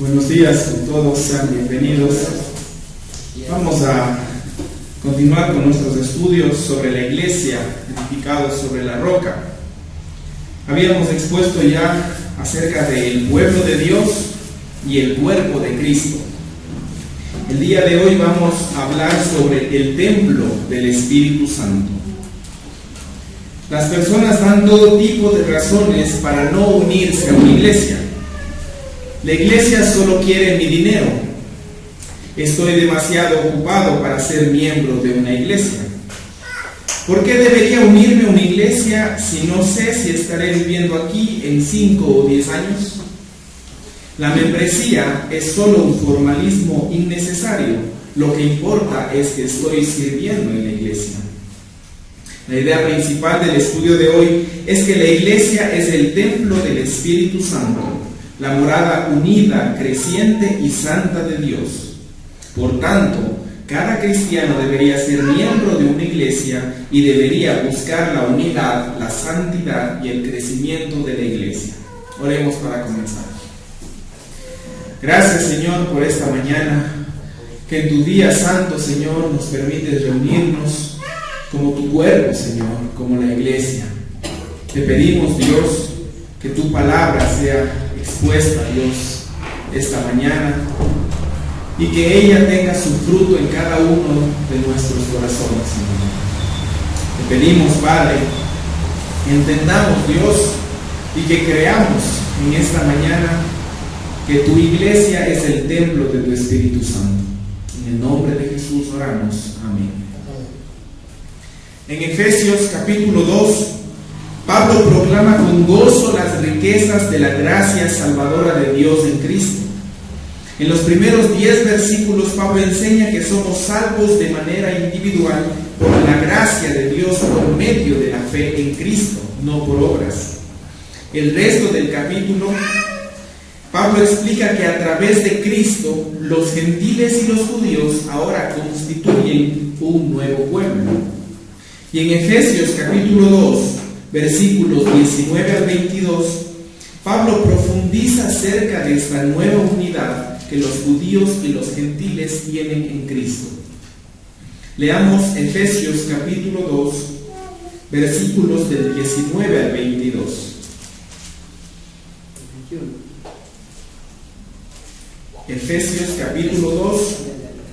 Buenos días con todos, sean bienvenidos. Vamos a continuar con nuestros estudios sobre la iglesia, edificados sobre la roca. Habíamos expuesto ya acerca del pueblo de Dios y el cuerpo de Cristo. El día de hoy vamos a hablar sobre el templo del Espíritu Santo. Las personas dan todo tipo de razones para no unirse a una iglesia. La iglesia solo quiere mi dinero. Estoy demasiado ocupado para ser miembro de una iglesia. ¿Por qué debería unirme a una iglesia si no sé si estaré viviendo aquí en 5 o 10 años? La membresía es solo un formalismo innecesario. Lo que importa es que estoy sirviendo en la iglesia. La idea principal del estudio de hoy es que la iglesia es el templo del Espíritu Santo, la morada unida, creciente y santa de Dios. Por tanto, cada cristiano debería ser miembro de una iglesia y debería buscar la unidad, la santidad y el crecimiento de la iglesia. Oremos para comenzar. Gracias, Señor, por esta mañana, que en tu día santo, Señor, nos permites reunirnos como tu cuerpo, Señor, como la iglesia. Te pedimos, Dios, que tu palabra sea expuesta, Dios, esta mañana, y que ella tenga su fruto en cada uno de nuestros corazones, Señor. Te pedimos, Padre, que entendamos, Dios, y que creamos en esta mañana que tu iglesia es el templo de tu Espíritu Santo. En el nombre de Jesús oramos. Amén. En Efesios capítulo 2, Pablo proclama con gozo las riquezas de la gracia salvadora de Dios en Cristo. En los primeros 10 versículos, Pablo enseña que somos salvos de manera individual por la gracia de Dios por medio de la fe en Cristo, no por obras. El resto del capítulo, Pablo explica que a través de Cristo, los gentiles y los judíos ahora constituyen un nuevo pueblo. Y en Efesios capítulo 2, versículos 19 al 22, Pablo profundiza acerca de esta nueva unidad que los judíos y los gentiles tienen en Cristo. Leamos Efesios capítulo 2, versículos del 19 al 22. Efesios capítulo 2,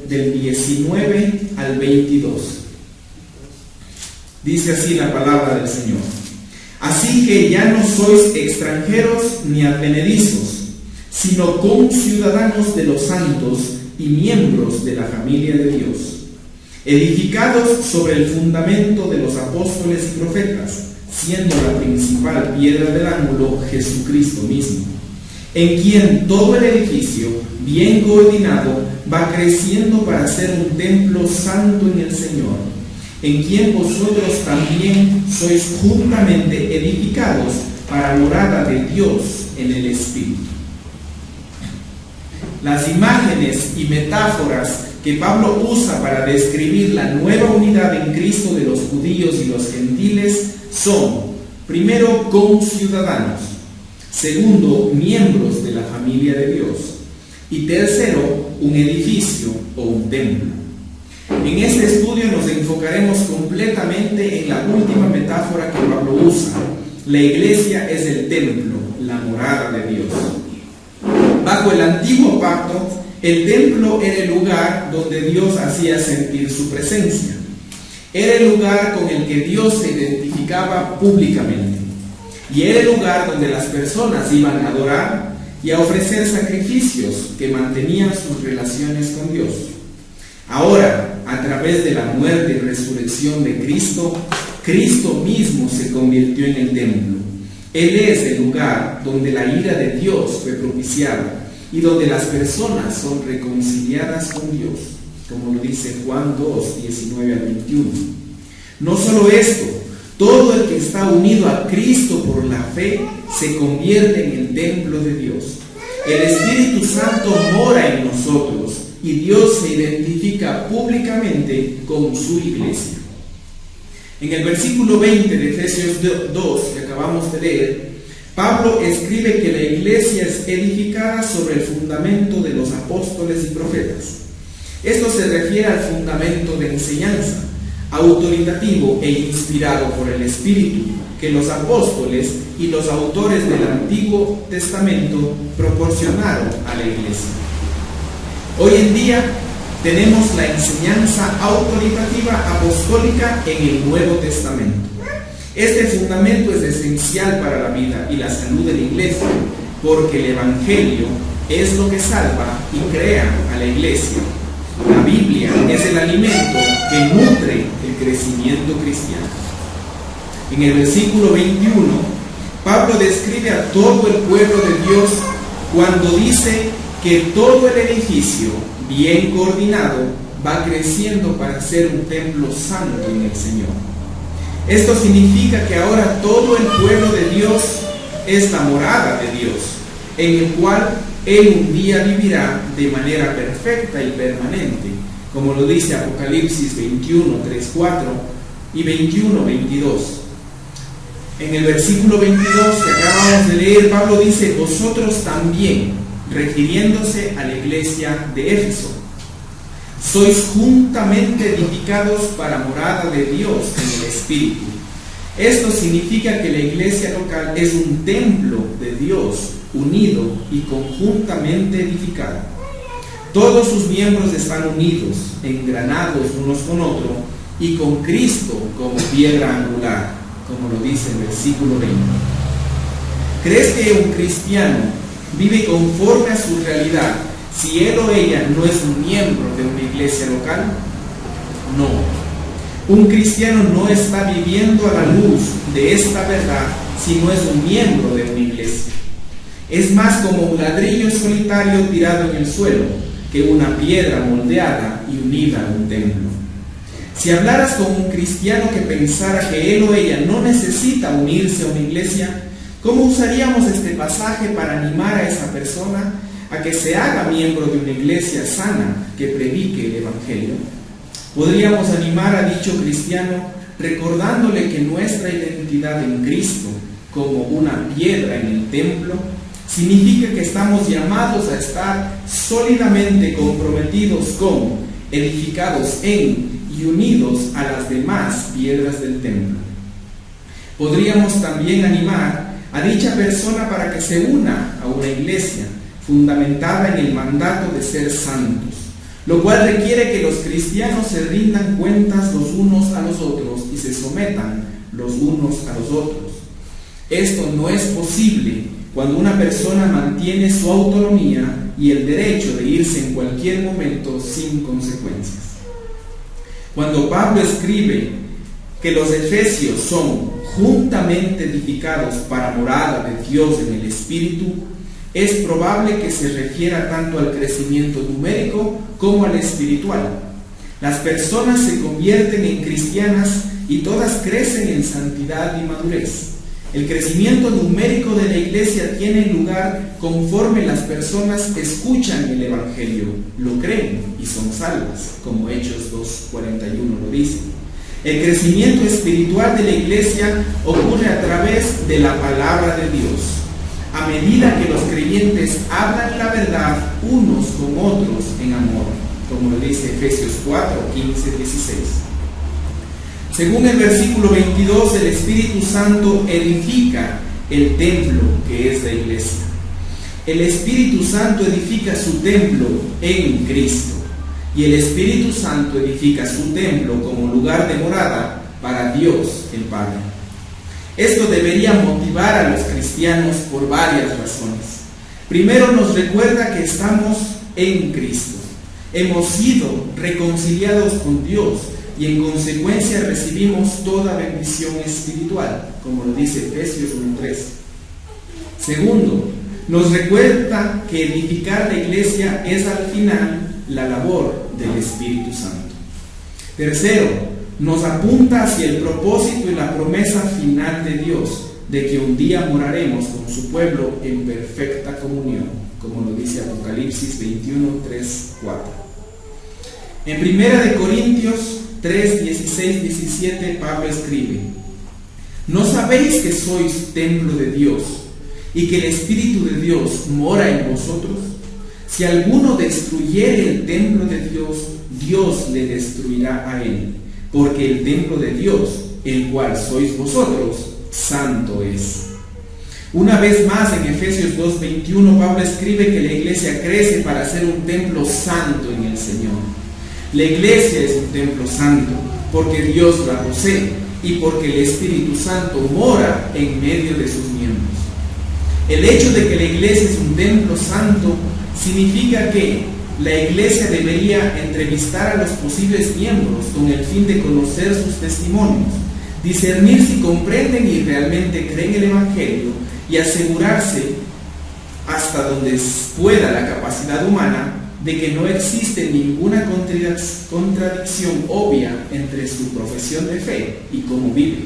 del 19 al 22. Dice así la palabra del Señor. Así que ya no sois extranjeros ni advenedizos, sino conciudadanos de los santos y miembros de la familia de Dios, edificados sobre el fundamento de los apóstoles y profetas, siendo la principal piedra del ángulo Jesucristo mismo, en quien todo el edificio, bien coordinado, va creciendo para ser un templo santo en el Señor, en quien vosotros también sois juntamente edificados para morada de Dios en el Espíritu. Las imágenes y metáforas que Pablo usa para describir la nueva unidad en Cristo de los judíos y los gentiles son, primero, conciudadanos; segundo, miembros de la familia de Dios; y tercero, un edificio o un templo. En este estudio nos enfocaremos completamente en la última metáfora que Pablo usa. La iglesia es el templo, la morada de Dios. Bajo el antiguo pacto, el templo era el lugar donde Dios hacía sentir su presencia. Era el lugar con el que Dios se identificaba públicamente. Y era el lugar donde las personas iban a adorar y a ofrecer sacrificios que mantenían sus relaciones con Dios. Ahora, a través de la muerte y resurrección de Cristo, Cristo mismo se convirtió en el templo. Él es el lugar donde la ira de Dios fue propiciada y donde las personas son reconciliadas con Dios, como lo dice Juan 2, 19 al 21. No solo esto, todo el que está unido a Cristo por la fe se convierte en el templo de Dios. El Espíritu Santo mora en nosotros y Dios se identifica públicamente con su iglesia. En el versículo 20 de Efesios 2 que acabamos de leer, Pablo escribe que la iglesia es edificada sobre el fundamento de los apóstoles y profetas. Esto se refiere al fundamento de enseñanza, autoritativo e inspirado por el Espíritu, que los apóstoles y los autores del Antiguo Testamento proporcionaron a la iglesia. Hoy en día tenemos la enseñanza autoritativa apostólica en el Nuevo Testamento. Este fundamento es esencial para la vida y la salud de la iglesia, porque el Evangelio es lo que salva y crea a la iglesia. La Biblia es el alimento que nutre el crecimiento cristiano. En el versículo 21, Pablo describe a todo el pueblo de Dios cuando dice que todo el edificio, bien coordinado, va creciendo para ser un templo santo en el Señor. Esto significa que ahora todo el pueblo de Dios es la morada de Dios, en el cual Él un día vivirá de manera perfecta y permanente, como lo dice Apocalipsis 21, 3, 4 y 21, 22. En el versículo 22 que acabamos de leer, Pablo dice: vosotros también, refiriéndose a la iglesia de Éfeso, sois juntamente edificados para morada de Dios en el Espíritu. Esto significa que la iglesia local es un templo de Dios unido y conjuntamente edificado. Todos sus miembros están unidos, engranados unos con otros y con Cristo como piedra angular, como lo dice el versículo 20. ¿Crees que un cristiano vive conforme a su realidad si él o ella no es un miembro de una iglesia local? No. Un cristiano no está viviendo a la luz de esta verdad si no es un miembro de una iglesia. Es más como un ladrillo solitario tirado en el suelo que una piedra moldeada y unida a un templo. Si hablaras con un cristiano que pensara que él o ella no necesita unirse a una iglesia, ¿cómo usaríamos este pasaje para animar a esa persona a que se haga miembro de una iglesia sana que predique el Evangelio? Podríamos animar a dicho cristiano recordándole que nuestra identidad en Cristo, como una piedra en el templo, significa que estamos llamados a estar sólidamente comprometidos con, edificados en y unidos a las demás piedras del templo. Podríamos también animar a dicha persona para que se una a una iglesia fundamentada en el mandato de ser santos, lo cual requiere que los cristianos se rindan cuentas los unos a los otros y se sometan los unos a los otros. Esto no es posible cuando una persona mantiene su autonomía y el derecho de irse en cualquier momento sin consecuencias. Cuando Pablo escribe que los efesios son juntamente edificados para morada de Dios en el Espíritu, es probable que se refiera tanto al crecimiento numérico como al espiritual. Las personas se convierten en cristianas y todas crecen en santidad y madurez. El crecimiento numérico de la iglesia tiene lugar conforme las personas escuchan el Evangelio, lo creen y son salvas, como Hechos 2:41 lo dice. El crecimiento espiritual de la iglesia ocurre a través de la palabra de Dios, a medida que los creyentes hablan la verdad unos con otros en amor, como lo dice Efesios 4, 15, 16. Según el versículo 22, el Espíritu Santo edifica el templo que es la iglesia. El Espíritu Santo edifica su templo en Cristo, y el Espíritu Santo edifica su templo como lugar de morada para Dios el Padre. Esto debería motivar a los cristianos por varias razones. Primero, nos recuerda que estamos en Cristo. Hemos sido reconciliados con Dios y en consecuencia recibimos toda bendición espiritual, como lo dice Efesios 1:3. Segundo, nos recuerda que edificar la iglesia es al final la labor del Espíritu Santo. Tercero, nos apunta hacia el propósito y la promesa final de Dios, de que un día moraremos con su pueblo en perfecta comunión, como lo dice Apocalipsis 21, 3, 4. En 1 Corintios 3, 16, 17, Pablo escribe: ¿no sabéis que sois templo de Dios y que el Espíritu de Dios mora en vosotros? Si alguno destruyere el templo de Dios, Dios le destruirá a él, porque el templo de Dios, el cual sois vosotros, santo es. Una vez más, en Efesios 2:21, Pablo escribe que la iglesia crece para ser un templo santo en el Señor. La iglesia es un templo santo porque Dios la posee y porque el Espíritu Santo mora en medio de sus miembros. El hecho de que la iglesia es un templo santo significa que la iglesia debería entrevistar a los posibles miembros con el fin de conocer sus testimonios, discernir si comprenden y realmente creen el Evangelio y asegurarse, hasta donde pueda la capacidad humana, de que no existe ninguna contradicción obvia entre su profesión de fe y cómo vive.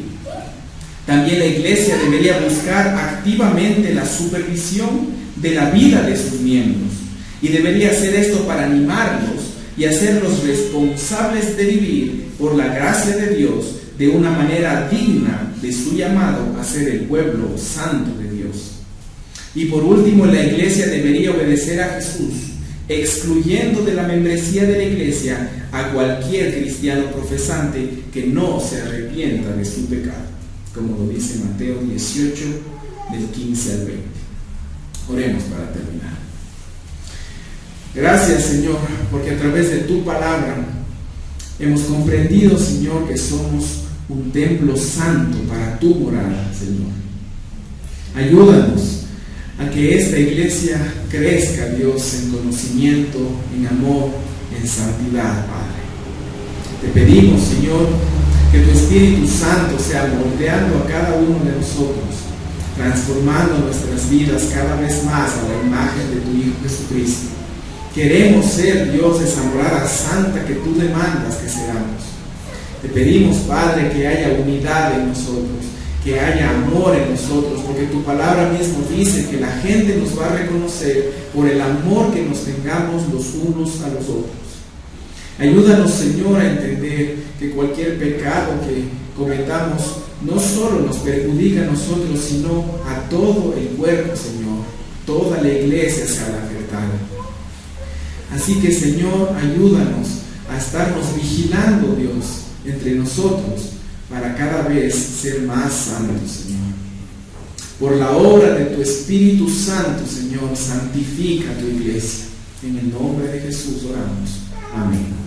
También la iglesia debería buscar activamente la supervisión de la vida de sus miembros, y debería hacer esto para animarlos y hacerlos responsables de vivir por la gracia de Dios de una manera digna de su llamado a ser el pueblo santo de Dios. Y por último, la iglesia debería obedecer a Jesús, excluyendo de la membresía de la iglesia a cualquier cristiano profesante que no se arrepienta de su pecado, como lo dice Mateo 18, del 15 al 20. Oremos para terminar. Gracias, Señor, porque a través de tu palabra hemos comprendido, Señor, que somos un templo santo para tu morada, Señor. Ayúdanos a que esta iglesia crezca, Dios, en conocimiento, en amor, en santidad, Padre. Te pedimos, Señor, que tu Espíritu Santo sea moldeando a cada uno de nosotros, transformando nuestras vidas cada vez más a la imagen de tu Hijo Jesucristo. Queremos ser, Dios, esa morada santa que tú demandas que seamos. Te pedimos, Padre, que haya unidad en nosotros, que haya amor en nosotros, porque tu palabra mismo dice que la gente nos va a reconocer por el amor que nos tengamos los unos a los otros. Ayúdanos, Señor, a entender que cualquier pecado que cometamos no solo nos perjudica a nosotros, sino a todo el cuerpo, Señor. Toda la iglesia será afectada. Así que, Señor, ayúdanos a estarnos vigilando, Dios, entre nosotros, para cada vez ser más santos, Señor. Por la obra de tu Espíritu Santo, Señor, santifica tu iglesia. En el nombre de Jesús oramos. Amén.